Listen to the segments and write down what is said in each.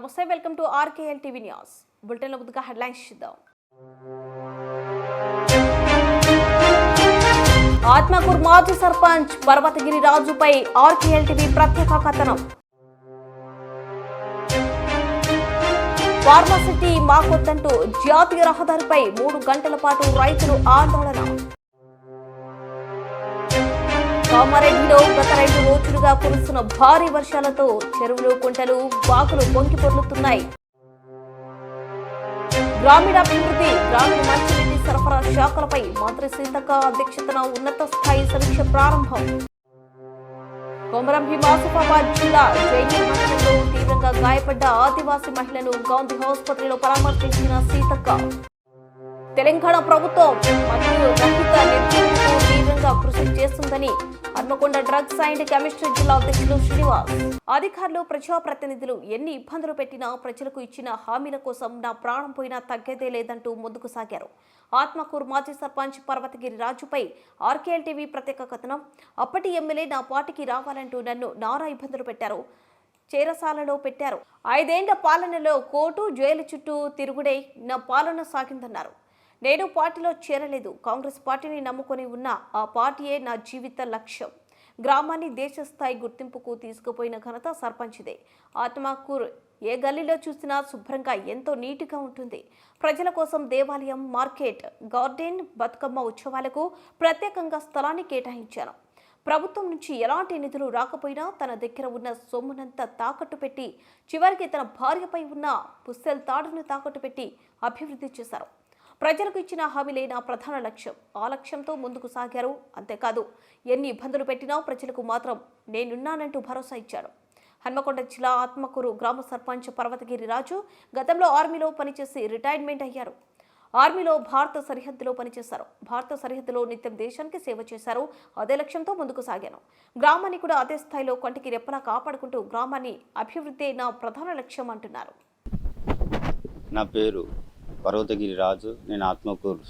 నమస్తే, welcome to ఆర్కేఎల్ TV news. బులెటిన్లో ముందుగా హెడ్లైన్స్ చూద్దాం. ఆత్మకూరు మాజీ సర్పంచ్ పర్వతగిరి రాజుపై ఆర్కేఎల్ టీవీ ప్రత్యేక కథనం. ఫార్మాసిటీ మాకొద్దంటూ జాతీయ రహదారిపై 3 గంటల పాటు రైతులు ఆందోళన. కామారెడ్డిలో గత 2 రోజులుగా కురుస్తున్న భారీ వర్షాలతో చెరువులు, కుంటలు, వాగులు పొంగి పొర్లుతున్నాయి. గ్రామీణాభివృద్ధి, గ్రామీణ మంచినీటి సరఫరా శాఖలపై మంత్రి సీతక్క అధ్యక్షతన ఉన్నత స్థాయి సమీక్ష ప్రారంభం. కొమరం భీం ఆసిఫాబాద్ జిల్లా జైనూర్ మండలంలో తీవ్రంగా గాయపడ్డ ఆదివాసీ మహిళను గాంధీ ఆసుపత్రిలో పరామర్శించిన సీతక్క. తెలంగాణ ప్రభుత్వం మద్య రహిత నిర్మూలనకు తీవ్రంగా కృషి చేస్తుందని హన్మకొండ డ్రగ్స్ అండ్ కెమిస్ట్రీ జిల్లా అధ్యక్షులు శ్రీనివాస్. అధికారులు, ప్రజాప్రతినిధులు ఎన్ని ఇబ్బందులు పెట్టినా ప్రజలకు ఇచ్చిన హామీల కోసం నా ప్రాణం పోయినా తగ్గేదే లేదంటూ ముందుకు సాగారు. ఆత్మకూరు మాజీ సర్పంచ్ పర్వతగిరి రాజుపై ఆర్కేఎల్ టీవీ ప్రత్యేక కథనం. అప్పటి ఎమ్మెల్యే నా పార్టీకి రావాలంటూ నన్ను నానా ఇబ్బందులు పెట్టారు, చేరసాలలో పెట్టారు. 5 ఏళ్ల పాలనలో కోర్టు, జైలు చుట్టూ తిరుగుడే నా పాలన సాగిందన్నారు. నేను పార్టీలో చేరలేదు, కాంగ్రెస్ పార్టీని నమ్ముకొని ఉన్న ఆ పార్టీయే నా జీవిత లక్ష్యం. గ్రామాన్ని దేశ స్థాయి గుర్తింపుకు తీసుకుపోయిన ఘనత సర్పంచ్దే. ఆత్మకూరు ఏ గల్లీలో చూసినా శుభ్రంగా ఎంతో నీట్గా ఉంటుంది. ప్రజల కోసం దేవాలయం, మార్కెట్, గార్డెన్, బతుకమ్మ ఉత్సవాలకు ప్రత్యేకంగా స్థలాన్ని కేటాయించాను. ప్రభుత్వం నుంచి ఎలాంటి నిధులు రాకపోయినా తన దగ్గర ఉన్న సొమ్మునంతా తాకట్టు పెట్టి, చివరికి తన భార్యపై ఉన్న పుస్తెల్ తాడును తాకట్టు పెట్టి అభివృద్ధి చేశారు. ప్రజలకు ఇచ్చిన హామీలే నా ప్రధాన లక్ష్యం. ఆ లక్ష్యంతో ముందుకు సాగారు. అంతేకాదు, ఎన్ని ఇబ్బందులు పెట్టినా ప్రజలకు మాత్రం నేనున్నానంటూ భరోసా ఇచ్చాడు. హన్మకొండ జిల్లా ఆత్మకూరు గ్రామ సర్పంచ్ పర్వతగిరి రాజు గతంలో ఆర్మీలో పనిచేసి రిటైర్మెంట్ అయ్యారు. ఆర్మీలో భారత సరిహద్దులో పనిచేశారు. భారత సరిహద్దులో నిత్యం దేశానికి సేవ చేశారు. అదే లక్ష్యంతో ముందుకు సాగాను. గ్రామాన్ని కూడా అదే స్థాయిలో కంటికి రెప్పలా కాపాడుకుంటూ గ్రామాన్ని అభివృద్ధి నా ప్రధాన లక్ష్యం అంటున్నారు. నా పేరు పర్వతగిరి రాజు. నేను ఆత్మకూరు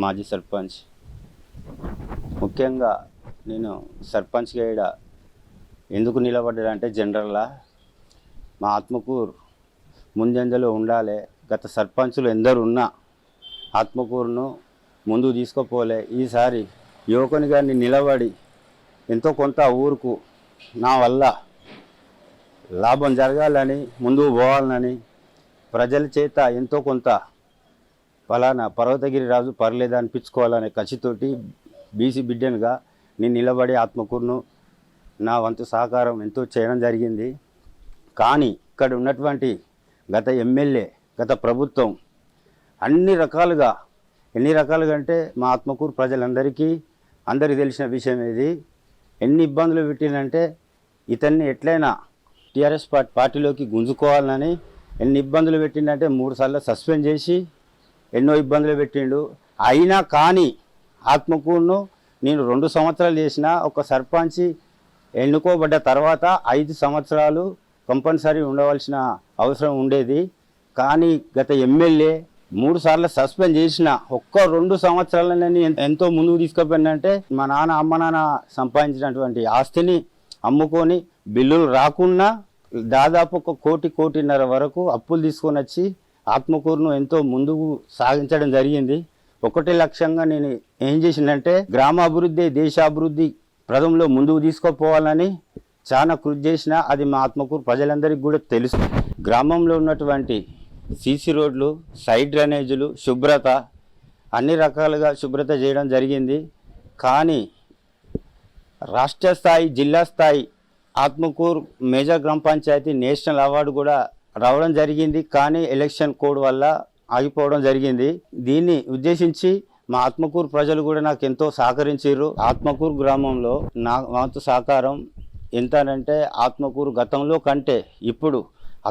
మాజీ సర్పంచ్. ముఖ్యంగా నేను సర్పంచ్గా ఇక్కడ ఎందుకు నిలబడ్డానంటే జనరల్గా మా ఆత్మకూరు ముందంజలో ఉండాలి. గత సర్పంచులు ఎందరు ఉన్నా ఆత్మకూరును ముందుకు తీసుకుపోలే. ఈసారి యువకునిగా నేను నిలబడి ఎంతో కొంత ఊరుకు నా వల్ల లాభం జరగాలని, ముందుకు పోవాలని, ప్రజల చేత ఎంతో కొంత ఫలానా పర్వతగిరి రాజు పర్లేదు అనిపించుకోవాలనే కసితోటి బీసీ బిడ్డనుగా నేను నిలబడి ఆత్మకూరును నా వంతు సహకారం ఎంతో చేయడం జరిగింది. కానీ ఇక్కడ ఉన్నటువంటి గత ఎమ్మెల్యే, గత ప్రభుత్వం ఎన్ని రకాలుగా అంటే మా ఆత్మకూరు ప్రజలందరికీ తెలిసిన విషయం ఇది. ఎన్ని ఇబ్బందులు పెట్టిందంటే ఇతన్ని ఎట్లయినా టీఆర్ఎస్ పార్టీలోకి గుంజుకోవాలని ఎన్ని ఇబ్బందులు పెట్టిందంటే 3 సార్లు సస్పెండ్ చేసి ఎన్నో ఇబ్బందులు పెట్టిండు. అయినా కానీ ఆత్మకూరును నేను 2 సంవత్సరాలు చేసిన. ఒక సర్పంచి ఎన్నుకోబడ్డ తర్వాత 5 సంవత్సరాలు కంపల్సరీ ఉండవలసిన అవసరం ఉండేది. కానీ గత ఎమ్మెల్యే 3 సార్లు సస్పెండ్ చేసిన. ఒక్క 2 సంవత్సరాలని ఎంతో ముందుకు తీసుకుపోయిందంటే మా నాన్న, అమ్మ నాన్న సంపాదించినటువంటి ఆస్తిని అమ్ముకొని బిల్లులు రాకుండా దాదాపు 1 కోటిన్నర వరకు అప్పులు తీసుకొని వచ్చి ఆత్మకూరును ఎంతో ముందుకు సాగించడం జరిగింది. ఒకటే లక్ష్యంగా నేను ఏం చేసిందంటే గ్రామాభివృద్ధి, దేశాభివృద్ధి ప్రథంలో ముందుకు తీసుకుపోవాలని చాలా కృషి చేసిన. అది మా ఆత్మకూరు ప్రజలందరికీ కూడా తెలుసు. గ్రామంలో ఉన్నటువంటి సీసీ రోడ్లు, సైడ్ డ్రైనేజీలు, శుభ్రత అన్ని రకాలుగా శుభ్రత చేయడం జరిగింది. కానీ రాష్ట్ర స్థాయి, జిల్లా స్థాయి ఆత్మకూరు మేజర్ గ్రామ పంచాయతీ నేషనల్ అవార్డు కూడా రావడం జరిగింది. కానీ ఎలక్షన్ కోడ్ వల్ల ఆగిపోవడం జరిగింది. దీన్ని ఉద్దేశించి మా ఆత్మకూరు ప్రజలు కూడా నాకు ఎంతో సహకరించారు. ఆత్మకూరు గ్రామంలో నా వంతు సహకారం ఎంత అంటే ఆత్మకూరు గతంలో కంటే ఇప్పుడు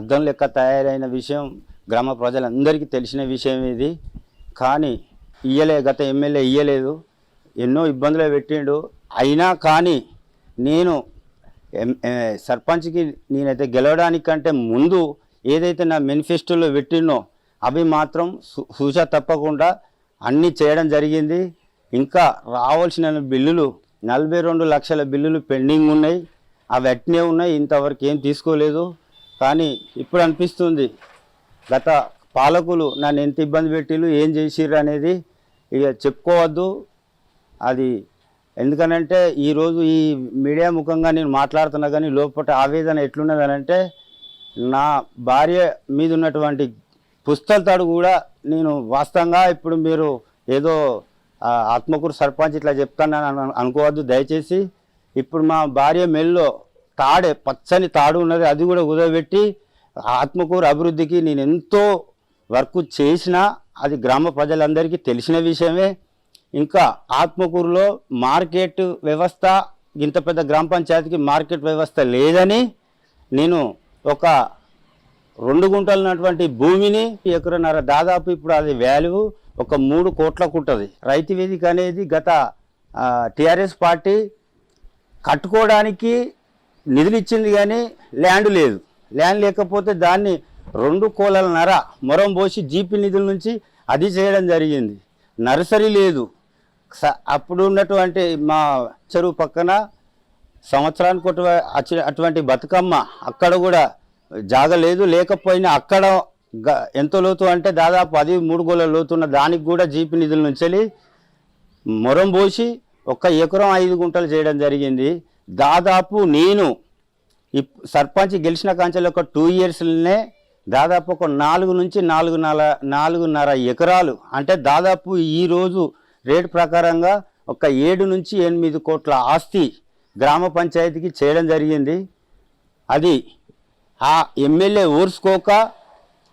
అద్దం లెక్క తయారైన విషయం గ్రామ ప్రజలందరికీ తెలిసిన విషయం ఇది. కానీ గత ఎమ్మెల్యే ఇయ్యలేదు, ఎన్నో ఇబ్బందులు పెట్టిండు. అయినా కానీ నేను సర్పంచ్కి నేనైతే గెలవడానికంటే ముందు ఏదైతే నా మేనిఫెస్టోలో పెట్టినో అవి మాత్రం సూచన తప్పకుండా అన్నీ చేయడం జరిగింది. ఇంకా రావాల్సిన బిల్లులు 42 లక్షల బిల్లులు పెండింగ్ ఉన్నాయి. అవి అట్నే ఉన్నాయి, ఇంతవరకు ఏం తీసుకోలేదు. కానీ ఇప్పుడు అనిపిస్తుంది గత పాలకులు నన్ను ఎంత ఇబ్బంది పెట్టిళ్ళు ఏం చేసిర్రు అనేది ఇక చెప్పుకోవద్దు. అది ఎందుకనంటే ఈరోజు ఈ మీడియా ముఖంగా నేను మాట్లాడుతున్నా కానీ లోపల ఆవేదన ఎట్లున్నదనంటే నా భార్య మీద ఉన్నటువంటి పుస్తకాలు కూడా నేను వాస్తవంగా ఇప్పుడు మీరు ఏదో ఆత్మకూరు సర్పంచ్ ఇట్లా చెప్తానని అనుకోవద్దు దయచేసి. ఇప్పుడు మా భార్య మెల్లో పచ్చని తాడు ఉన్నది, అది కూడా కుదరబెట్టి ఆత్మకూరు అభివృద్ధికి నేను ఎంతో వర్క్ చేసినా అది గ్రామ ప్రజలందరికీ తెలిసిన విషయమే. ఇంకా ఆత్మకూరులో మార్కెట్ వ్యవస్థ, ఇంత పెద్ద గ్రామ పంచాయతీకి మార్కెట్ వ్యవస్థ లేదని నేను ఒక 2 గుంటలు ఉన్నటువంటి భూమిని ఎకరన్నర దాదాపు ఇప్పుడు అది వాల్యూ ఒక 3 కోట్లకు ఉంటుంది. రైతు వేదిక అనేది గత టీఆర్ఎస్ పార్టీ కట్టుకోవడానికి నిధులు ఇచ్చింది కానీ ల్యాండ్ లేదు. ల్యాండ్ లేకపోతే దాన్ని 2 కోట్లన్నర మొరం పోసి జీపీ నిధుల నుంచి అది చేయడం జరిగింది. నర్సరీ లేదు. అప్పుడు ఉన్నటువంటి మా చెరువు పక్కన సంవత్సరానికి అటువంటి బతుకమ్మ అక్కడ కూడా జాగ లేదు. లేకపోయినా అక్కడ ఎంత లోతు అంటే దాదాపు 3 గోళ్ళ లోతున్న దానికి కూడా జీపీ నిధుల నుంచి మొరం పోసి 1 ఎకరం 5 గుంటలు చేయడం జరిగింది. దాదాపు నేను ఈ సర్పంచ్ గెలిచిన కాంచెలు ఒక 2 ఇయర్స్లోనే దాదాపు ఒక 4 నుంచి 4.5 ఎకరాలు అంటే దాదాపు ఈరోజు రేటు ప్రకారంగా ఒక 7 నుంచి 8 కోట్ల ఆస్తి గ్రామ పంచాయతీకి చేయడం జరిగింది. అది ఆ ఎమ్మెల్యే ఊర్చుకోక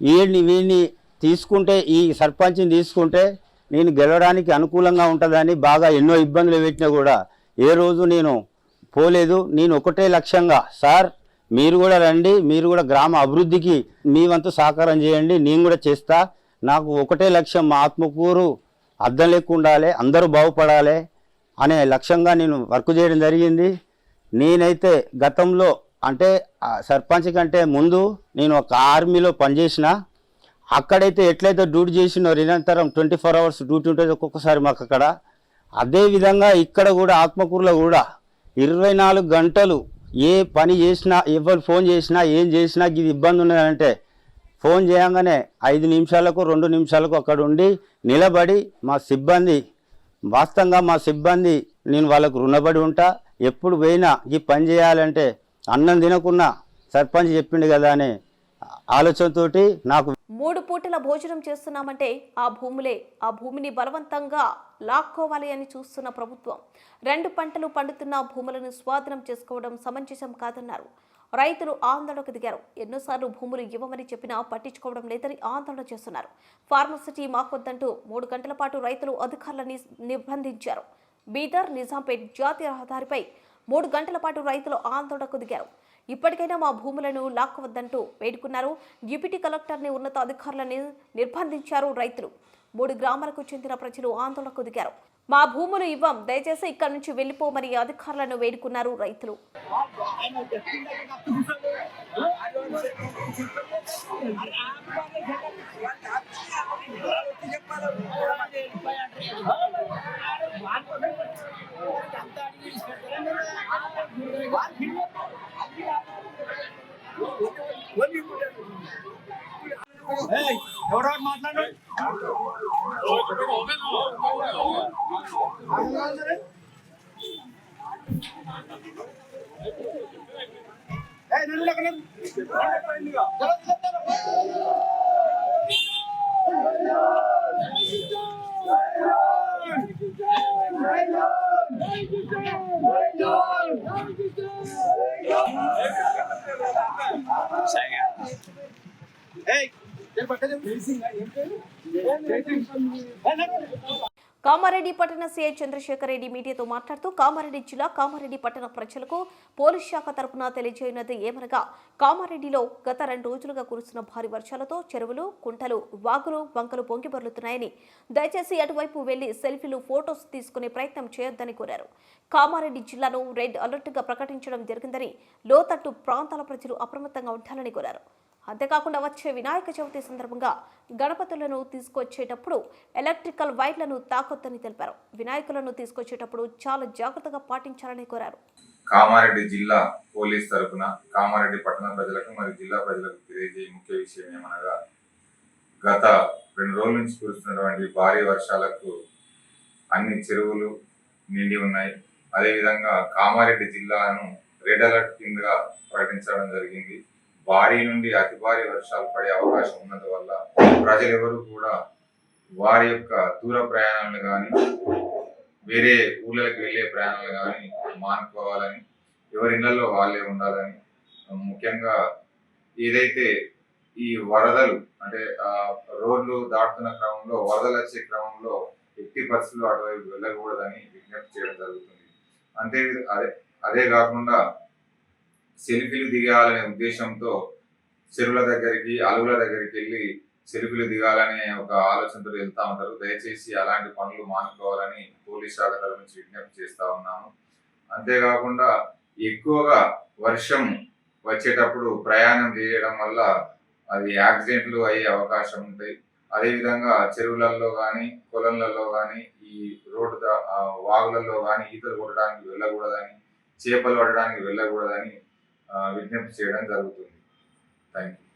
వీడిని తీసుకుంటే, ఈ సర్పంచ్ని తీసుకుంటే నేను గెలవడానికి అనుకూలంగా ఉంటుందని బాగా ఎన్నో ఇబ్బందులు పెట్టినా కూడా ఏ రోజు నేను పోలేదు. నేను ఒకటే లక్ష్యంగా, సార్ మీరు కూడా రండి, మీరు కూడా గ్రామ అభివృద్ధికి మీ వంతు సహకారం చేయండి, నేను కూడా చేస్తా. నాకు ఒకటే లక్ష్యం, మా ఆత్మకూరు అద్దం లేకుండా ఉండాలి, అందరూ బాగుపడాలి అనే లక్ష్యంగా నేను వర్క్ చేయడం జరిగింది. నేనైతే గతంలో అంటే సర్పంచ్ కంటే ముందు నేను ఒక ఆర్మీలో పనిచేసిన. అక్కడైతే ఎట్లయితే డ్యూటీ చేసినో నిరంతరం 24 అవర్స్ డ్యూటీ ఉంటుంది ఒక్కొక్కసారి మాకు అక్కడ. అదేవిధంగా ఇక్కడ కూడా ఆత్మకూరులో కూడా 24 గంటలు ఏ పని చేసినా, ఎవరు ఫోన్ చేసినా, ఏం చేసినా ఇది ఇబ్బంది ఉన్నదంటే ఫోన్ చేయగానే 5 నిమిషాలకు 2 నిమిషాలకు అక్కడ ఉండి నిలబడి మా సిబ్బంది, వాస్తవంగా మా సిబ్బంది నేను వాళ్ళకు రుణపడి ఉంటా. ఎప్పుడు పోయినా ఈ పని చేయాలంటే అన్నం తినకున్నా సర్పంచ్ చెప్పిండు కదా అనే ఆలోచనతోటి నాకు 3 పూటల భోజనం చేస్తున్నామంటే ఆ భూమిని బలవంతంగా లాక్కోవాలి అని చూస్తున్న ప్రభుత్వం 2 పంటలు పండుతున్న భూములను స్వాధీనం చేసుకోవడం సమంజసం కాదన్నారు. రైతులు ఆందోళనకు దిగారు. ఎన్నోసార్లు భూములు ఇవ్వమని చెప్పినా పట్టించుకోవడం లేదని ఆందోళన చేస్తున్నారు. ఫార్మసిటీ మాకొద్దంటూ 3 గంటల పాటు రైతులు అధికారులని నిర్బంధించారు. బీదర్ నిజాంపేట్ జాతీయ రహదారిపై 3 గంటల పాటు రైతులు ఆందోళనకు దిగారు. ఇప్పటికైనా మా భూములను లాక్కవద్దంటూ వేడుకున్నారు. డిప్యూటీ కలెక్టర్ని, ఉన్నత అధికారులని నిర్బంధించారు రైతులు. 3 గ్రామాలకు చెందిన ప్రజలు ఆందోళనకు దిగారు. మా భూములు ఇవ్వం, దయచేసి ఇక్కడి నుంచి వెళ్లిపోమని అధికారులను వేడుకున్నారు రైతులు. ఎవరు మాట్లాడు కామారెడ్డి పట్టణ సీఐ చంద్రశేఖర్ రెడ్డి మీడియాతో మాట్లాడుతూ కామారెడ్డి జిల్లా కామారెడ్డి పట్టణ ప్రజలకు పోలీస్ శాఖ తరపున తెలియజేయనది ఏమనగా, కామారెడ్డిలో గత 2 రోజులుగా కురుస్తున్న భారీ వర్షాలతో చెరువులు, కుంటలు, వాగులు, వంకలు పొంగిపొర్లుతున్నాయని, దయచేసి అటువైపు వెళ్లి సెల్ఫీలు, ఫోటోస్ తీసుకునే ప్రయత్నం చేయొద్దని కోరారు. కామారెడ్డి జిల్లాను రెడ్ అలర్ట్ గా ప్రకటించడం జరిగిందని, లోతట్టు ప్రాంతాల ప్రజలు అప్రమత్తంగా ఉండాలని కోరారు. అంతేకాకుండా వచ్చే వినాయక చవితి సందర్భంగా గణపతులను తీసుకొచ్చేటప్పుడు ఎలక్ట్రికల్ వైర్లను తాకొద్దని తెలిపారు. వినాయకులను తీసుకొచ్చేటప్పుడు చాలా జాగ్రత్తగా పాటించాలని కోరారు. కామారెడ్డి జిల్లా పోలీస్ తరఫున కామారెడ్డి పట్టణ ప్రజలకు మరియు జిల్లా ప్రజలకు తెలియజేయ ముఖ్య విషయం ఏమనగా గత 2 రోజుల నుంచి కురుస్తున్నటువంటి భారీ వర్షాలకు అన్ని చెరువులు నిండి ఉన్నాయి. అదేవిధంగా కామారెడ్డి జిల్లాను రెడ్ అలర్ట్ కిందగా ప్రకటించడం జరిగింది. భారీ నుండి అతి భారీ వర్షాలు పడే అవకాశం ఉన్నందువల్ల ప్రజలెవరూ కూడా వారి యొక్క దూర ప్రయాణాలను కానీ వేరే ఊళ్ళకి వెళ్ళే ప్రయాణాలు కానీ మానుకోవాలని, ఎవరి ఇళ్లలో వాళ్ళే ఉండాలని, ముఖ్యంగా ఏదైతే ఈ వరదలు అంటే రోడ్లు దాటుతున్న క్రమంలో వరదలు వచ్చే క్రమంలో ఎట్టి పరిస్థితులు అటువైపు వెళ్ళకూడదని విజ్ఞప్తి చేయడం జరుగుతుంది. అదే కాకుండా సెల్ఫీలు దిగాలనే ఉద్దేశంతో చెరువుల దగ్గరికి అలుగుల దగ్గరికి వెళ్ళి సెల్ఫీలు దిగాలనే ఒక ఆలోచనతో వెళ్తా ఉంటారు. దయచేసి అలాంటి పనులు మానుకోవాలని పోలీస్ శాఖ తరఫు నుంచి విజ్ఞప్తి చేస్తా ఉన్నాను. అంతేకాకుండా ఎక్కువగా వర్షం వచ్చేటప్పుడు ప్రయాణం చేయడం వల్ల అది యాక్సిడెంట్లు అయ్యే అవకాశం ఉంటాయి. అదేవిధంగా చెరువులలో కానీ పొలంలలో కానీ ఈ రోడ్డు వాగులలో కానీ ఈతలు కొట్టడానికి వెళ్ళకూడదని, చేపలు పట్టడానికి వెళ్ళకూడదని విజ్ఞప్తి చేయడం జరుగుతుంది. Thank you.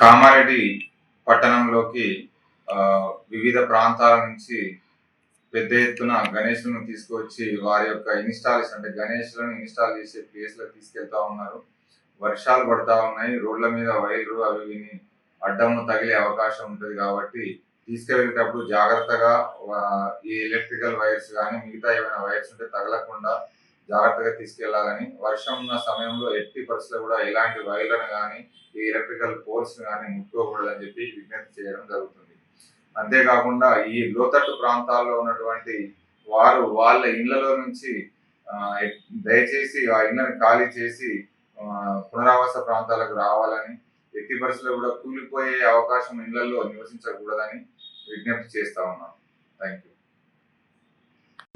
కామారెడ్డి పట్టణంలోకి వివిధ ప్రాంతాల నుంచి పెద్ద ఎత్తున గణేష్లను తీసుకొచ్చి వారి యొక్క ఇన్స్టాలేషన్ అంటే గణేష్లను ఇన్స్టాల్ చేసే ప్లేస్లకు తీసుకెళ్తా ఉన్నారు. వర్షాలు పడతా ఉన్నాయి, రోడ్ల మీద వైర్లు అవి విని అడ్డము తగిలే అవకాశం ఉంటుంది. కాబట్టి తీసుకెళ్ళేటప్పుడు జాగ్రత్తగా ఈ ఎలక్ట్రికల్ వైర్స్ కానీ మిగతా ఏమైనా వైర్స్ ఉంటే తగలకుండా జాగ్రత్తగా తీసుకెళ్లాలని, వర్షం ఉన్న సమయంలో ఎట్టి పరిస్థితుల్లో కూడా ఎలాంటి వైర్లను కానీ ఈ ఎలక్ట్రికల్ పోల్స్ కానీ ముట్టుకోకూడదని చెప్పి విజ్ఞప్తి చేయడం జరుగుతుంది. అంతేకాకుండా ఈ లోతట్టు ప్రాంతాల్లో ఉన్నటువంటి వారు వాళ్ళ ఇళ్లలో నుంచి దయచేసి ఆ ఇళ్లను ఖాళీ చేసి పునరావాస ప్రాంతాలకు రావాలని, ఎట్టి పరిస్థితుల్లో కూడా కూలిపోయే అవకాశం ఇళ్లలో నివసించకూడదని విజ్ఞప్తి చేస్తా ఉన్నాం. Thank you.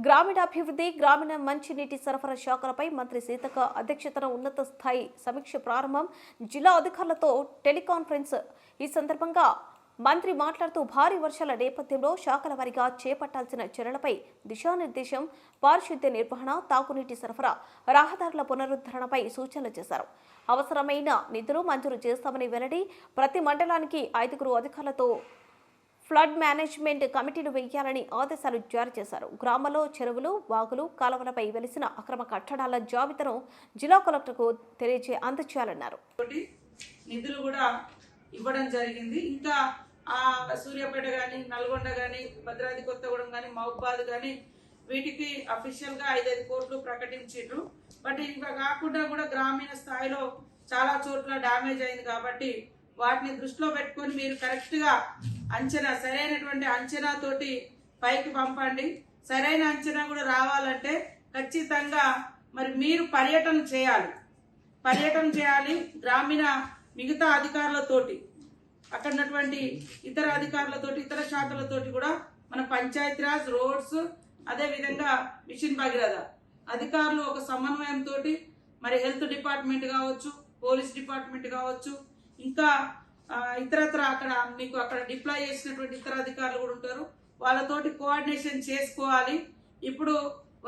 గ్రామీణాభివృద్ధి, గ్రామీణ మంచినీటి సరఫరా శాఖలపై మంత్రి సీతక్క అధ్యక్షతన ఉన్నత స్థాయి సమీక్ష ప్రారంభం. జిల్లా అధికారులతో టెలికాన్ఫరెన్స్. ఈ సందర్భంగా మంత్రి మాట్లాడుతూ భారీ వర్షాల నేపథ్యంలో శాఖల వారీగా చేపట్టాల్సిన చర్యలపై దిశానిర్దేశం, పారిశుద్ధ్య నిర్వహణ, తాగునీటి సరఫరా, రహదారుల పునరుద్ధరణపై సూచనలు చేశారు. అవసరమైన నిధులు మంజూరు చేస్తామని వెల్లడి. ప్రతి మండలానికి 5 అధికారులతో ఫ్లడ్ మేనేజ్మెంట్ కమిటీలు వేయాలని ఆదేశాలు జారీ చేశారు. గ్రామాల్లో చెరువులు, వాగులు, కాలువలపై వెలిసిన అక్రమ కట్టడాల జాబితాను జిల్లా కలెక్టర్కు అందజేయాలన్నారు. నిధులు కూడా ఇవ్వడం జరిగింది. ఇంకా సూర్యాపేట కానీ, నల్గొండ కానీ, భద్రాద్రి కొత్తగూడెం కానీ, మహబూబాద్ కానీ వీటికి అఫీషియల్ గా 5 కోట్లు ప్రకటించారు. బట్ ఇవి కాకుండా కూడా గ్రామీణ స్థాయిలో చాలా చోట్ల డ్యామేజ్ అయింది. కాబట్టి వాటిని దృష్టిలో పెట్టుకొని మీరు కరెక్ట్ గా అంచనా, సరైనటువంటి అంచనా తోటి పైకి పంపండి. సరైన అంచనా కూడా రావాలంటే ఖచ్చితంగా మరి మీరు పర్యటన చేయాలి. గ్రామీణ మిగతా అధికారులతోటి, అక్కడ ఉన్నటువంటి ఇతర అధికారులతోటి, ఇతర శాఖలతోటి కూడా మన పంచాయతీరాజ్, రోడ్స్, అదే విధంగా మిషన్ భగీరథ అధికారులు ఒక సమన్వయంతో మరి హెల్త్ డిపార్ట్మెంట్ కావచ్చు, పోలీస్ డిపార్ట్మెంట్ కావచ్చు, ఇంకా ఇతరత్ర అక్కడ డిప్లాయ్ చేసినటువంటి ఇతర అధికారులు కూడా ఉంటారు. వాళ్ళతోటి కోఆర్డినేషన్ చేసుకోవాలి. ఇప్పుడు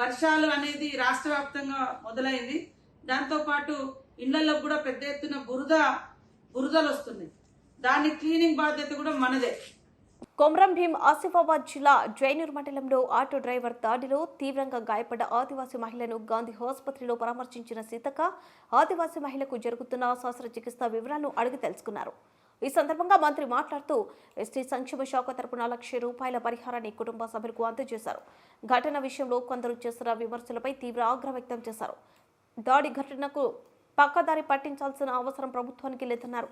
వర్షాలు అనేది రాష్ట్ర వ్యాప్తంగా మొదలైంది. దాంతో పాటు ఇళ్లలో కూడా పెద్ద ఎత్తున బురదలు వస్తున్నాయి. దాని క్లీనింగ్ బాధ్యత కూడా మనదే. కొమరం భీం ఆసిఫాబాద్ జిల్లా జైనూర్ మండలంలో ఆటో డ్రైవర్ దాడిలో తీవ్రంగా గాయపడ్డ ఆదివాసీ మహిళను గాంధీ ఆసుపత్రిలో పరామర్శించిన సీతక్క ఆదివాసీ మహిళకు జరుగుతున్న శస్త్రచికిత్స వివరాలను అడిగి తెలుసుకున్నారు. ఈ సందర్భంగా మంత్రి మాట్లాడుతూ ఎస్టీ సంక్షేమ శాఖ తరపున ₹1,00,000 పరిహారాన్ని కుటుంబ సభ్యులకు అందజేశారు. ఘటన విషయంలో కొందరు చేస్తున్న విమర్శలపై తీవ్ర ఆగ్రహం వ్యక్తం చేశారు. దాడి ఘటనకు పక్కదారి పట్టించాల్సిన అవసరం ప్రభుత్వానికి లేదన్నారు.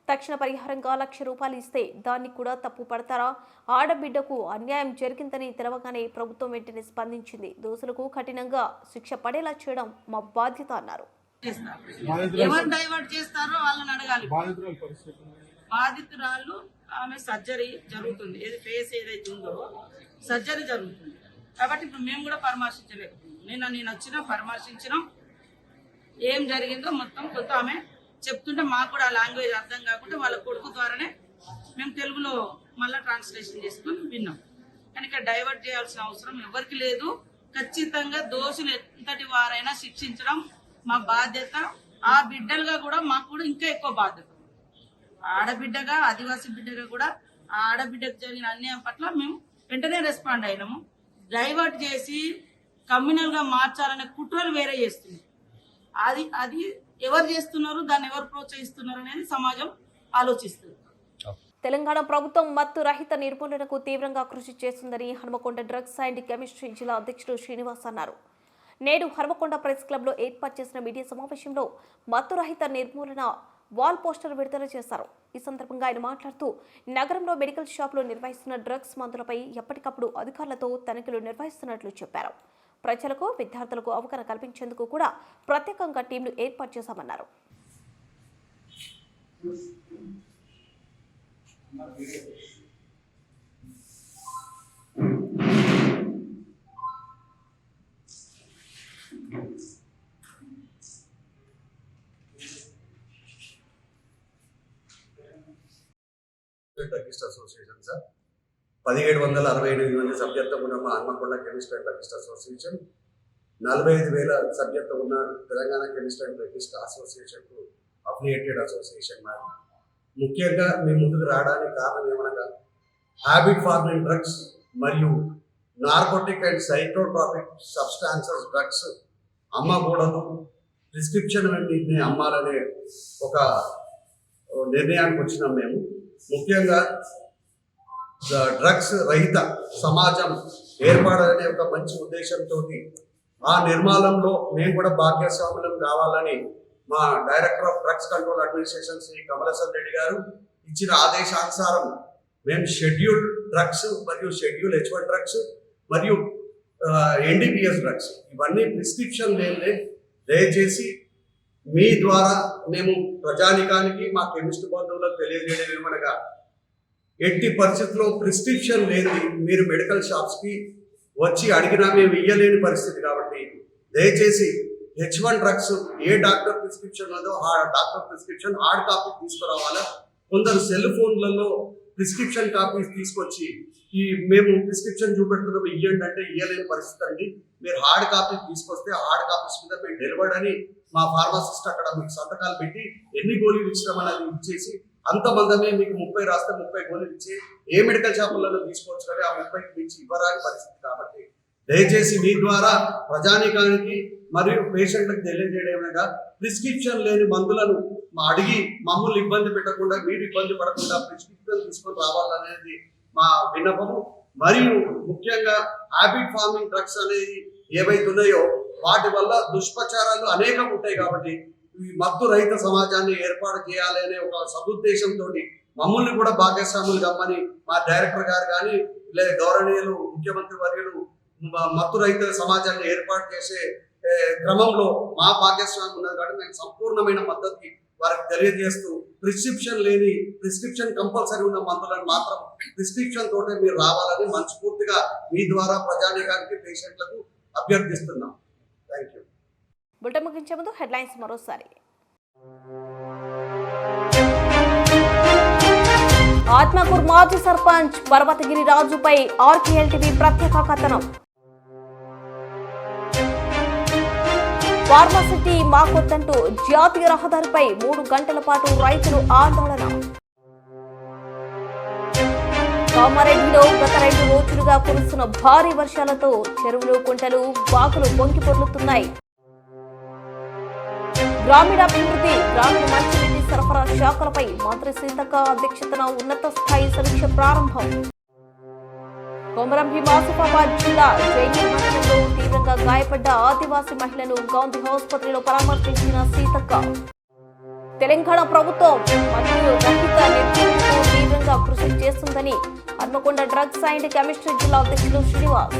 తక్షణ పరిహారంగా ₹1,00,000 ఇస్తే దాన్ని కూడా తప్పు పడతారా? ఆడబిడ్డకు అన్యాయం జరిగిందని తెలవగానే ప్రభుత్వం వెంటనే స్పందించింది. దోషులకు కఠినంగా శిక్ష పడేలా చేయడం మా బాధ్యత అన్నారు. ఎవరు డైవర్ట్ చేస్తారో వాళ్ళని అడగాలి. బాధితురాలు ఆమె సర్జరీ జరుగుతుంది, ఏది ఫేస్ ఏదైతే ఉందో సర్జరీ జరుగుతుంది. కాబట్టి ఇప్పుడు మేము కూడా పరామర్శించలేదు. నేను వచ్చినా పరామర్శించినాం. ఏం జరిగిందో మొత్తం కొంత ఆమె చెప్తుంటే మాకు కూడా ఆ లాంగ్వేజ్ అర్థం కాకుండా వాళ్ళ కొడుకు ద్వారానే మేము తెలుగులో మళ్ళీ ట్రాన్స్లేషన్ చేసుకుని విన్నాం. కానీ ఇక్కడ డైవర్ట్ చేయాల్సిన అవసరం ఎవరికి లేదు. ఖచ్చితంగా దోషులు ఎంతటి వారైనా శిక్షించడం మా బాధ్యత. ఆ బిడ్డలుగా కూడా మాకు కూడా ఇంకా ఎక్కువ బాధ్యత. ఆడబిడ్డగా, ఆదివాసీ బిడ్డగా కూడా ఆ ఆడబిడ్డకు జరిగిన అన్యాయం పట్ల మేము వెంటనే రెస్పాండ్ అయినాము. డైవర్ట్ చేసి కమ్యూనల్గా మార్చాలనే కుట్రలు వేరే చేస్తుంది. అది ఎవరు చేస్తున్నారు, దాన్ని ఎవరు ప్రోత్సహిస్తున్నారు అనేది సమాజం ఆలోచిస్తుంది. తెలంగాణ ప్రభుత్వం మత్తు రహిత నిర్మూలనకు తీవ్రంగా కృషి చేస్తుందని హనుమకొండ డ్రగ్స్ అండ్ కెమిస్ట్రీ జిల్లా అధ్యక్షుడు శ్రీనివాస్ అన్నారు. నేడు హనుమకొండ ప్రెస్ క్లబ్లో ఏర్పాటు చేసిన మీడియా సమావేశంలో మత్తు రహిత నిర్మూలన వాల్ పోస్టర్ విడుదల చేశారు. ఈ సందర్భంగా ఆయన మాట్లాడుతూ నగరంలో మెడికల్ షాపులు నిర్వహిస్తున్న డ్రగ్స్ మందులపై ఎప్పటికప్పుడు అధికారులతో తనిఖీలు నిర్వహిస్తున్నట్లు చెప్పారు. ప్రజలకు, విద్యార్థులకు అవగాహన కల్పించేందుకు కూడా ప్రత్యేకంగా టీంలు ఏర్పాటు చేశామన్నారు. డ్రగిస్ట్ అసోసియేషన్ సార్ 1768 మంది సభ్యత్వం ఉన్న మా Hanamkonda chemist and druggist association, 45,000 సభ్యత్వం ఉన్న తెలంగాణ కెమిస్ట్ అండ్ డ్రగిస్ట్ అసోసియేషన్కు అఫిలియేటెడ్ అసోసియేషన్ మాది. ముఖ్యంగా మీ ముందుకు రావడానికి కారణం ఏమనగా హ్యాబిట్ ఫార్మింగ్ డ్రగ్స్ మరియు narcotic and psychotropic substances drugs అమ్మకూడదు, ప్రిస్క్రిప్షన్ అన్నింటినీ అమ్మాలనే ఒక నిర్ణయానికి వచ్చినాం మేము. ముఖ్యంగా డ్రగ్స్ రహిత సమాజం ఏర్పడాలనే ఒక మంచి ఉద్దేశంతో ఆ నిర్మాణంలో మేము కూడా భాగ్యస్వాములం కావాలని మా director of drugs control administration Shri Kamalasan Reddy గారు ఇచ్చిన ఆదేశానుసారం మేము షెడ్యూల్డ్ డ్రగ్స్ మరియు షెడ్యూల్ H1 డ్రగ్స్ మరియు NDPS డ్రగ్స్ ఇవన్నీ ప్రిస్క్రిప్షన్ లేని దయచేసి మీ ద్వారా మేము ప్రజానికానికి, మా కెమిస్ట్ బంధువులకు తెలియజేయడం ఏమనగా ఎట్టి పరిస్థితుల్లో ప్రిస్క్రిప్షన్ లేని మీరు మెడికల్ షాప్స్కి వచ్చి అడిగినా మేము ఇయ్యలేని పరిస్థితి. కాబట్టి దయచేసి H1 డ్రగ్స్ ఏ డాక్టర్ ప్రిస్క్రిప్షన్ ఉందో ఆ డాక్టర్ ప్రిస్క్రిప్షన్ హార్డ్ కాపీ తీసుకురావాలా. కొందరు సెల్ ఫోన్లలో ప్రిస్క్రిప్షన్ కాపీస్ తీసుకొచ్చి మేము ప్రిస్క్రిప్షన్ చూపెడుతున్నాము ఇవ్వండి అంటే ఇవ్వలేని పరిస్థితి అండి. మీరు హార్డ్ కాపీ తీసుకొస్తే హార్డ్ కాపీస్ మీద మేము డెలివర్డ్ అని మా ఫార్మసిస్ట్ అక్కడ మీకు సంతకాలు పెట్టి ఎన్ని గోళీలు ఇచ్చినామని ఇచ్చేసి అంతమందమే మీకు 30 రాస్తే 30 గోళీలు ఇచ్చి ఏ మెడికల్ షాపులలో తీసుకోవచ్చు కానీ ఆ 30కి మించి ఇవ్వరాని పరిస్థితి. కాబట్టి దయచేసి మీ ద్వారా ప్రజానికానికి మరియు పేషెంట్లకు తెలియజేయడమేగా ప్రిస్క్రిప్షన్ లేని మందులను అడిగి మమ్మల్ని ఇబ్బంది పెట్టకుండా, మీరు ఇబ్బంది పడకుండా ప్రిస్క్రిప్షన్ తీసుకొని రావాలనేది మా విన్నపము. మరియు ముఖ్యంగా హ్యాబిట్ ఫార్మింగ్ డ్రగ్స్ అనేది ఏవైతున్నాయో వాటి వల్ల దుష్ప్రచారాలు అనేకం ఉంటాయి. కాబట్టి ఈ మత్తు రహిత సమాజాన్ని ఏర్పాటు చేయాలి అనే ఒక సదుద్దేశంతో మమ్మల్ని కూడా భాగస్వాములు కమ్మని మా డైరెక్టర్ గారు కానీ లేదా గౌరవనీయులు ముఖ్యమంత్రి వర్యులు మత్తు రహిత సమాజాన్ని ఏర్పాటు చేసే క్రమంలో మా భాగస్వామ్యం ఉన్నది. కాబట్టి మేము సంపూర్ణమైన మద్దతు వారికి తెలియజేస్తూ ప్రిస్క్రిప్షన్ కంపల్సరీ ఉన్న మందులను మాత్రం ప్రిస్క్రిప్షన్ తోటే మీరు రావాలని మనస్ఫూర్తిగా మీ ద్వారా ప్రజానీకానికి, పేషెంట్లకు అభ్యర్థిస్తున్నాం. Thank you. బులెటిన్ ముగించే ముందు హెడ్లైన్స్ మరోసారి. ఆత్మకూరు మాజీ సర్పంచ్ పర్వతగిరి రాజుపై RKLTV ప్రత్యేక కథనం. ఫార్మాసిటీ మాకొద్దంటూ జాతీయ రహదారిపై 3 గంటల పాటు రైతులు ఆందోళన. కామారెడ్డిలో గత 2 రోజులుగా కురుస్తున్న భారీ వర్షాలతో చెరువులు, కుంటలు, వాగులు పొంగి పొర్లుతున్నాయి. గ్రామీణాభివృద్ధి, గ్రామీణ మంచినీటి సరఫరా శాఖలపై మంత్రి సీతక్క అధ్యక్షతన ఉన్నత స్థాయి సమీక్ష ప్రారంభం. కొమరం భీం ఆసిఫాబాద్ జిల్లా జైనూర్ మండలంలో తీవ్రంగా గాయపడ్డ ఆదివాసీ మహిళను గాంధీ ఆసుపత్రిలో పరామర్శించిన సీతక్క. తెలంగాణ ప్రభుత్వం మత్తు రహిత నిర్మూలనకు తీవ్రంగా కృషి చేస్తుందని హన్మకొండ డ్రగ్స్ అండ్ కెమిస్ట్రీ జిల్లా అధ్యక్షుడు శ్రీనివాస్.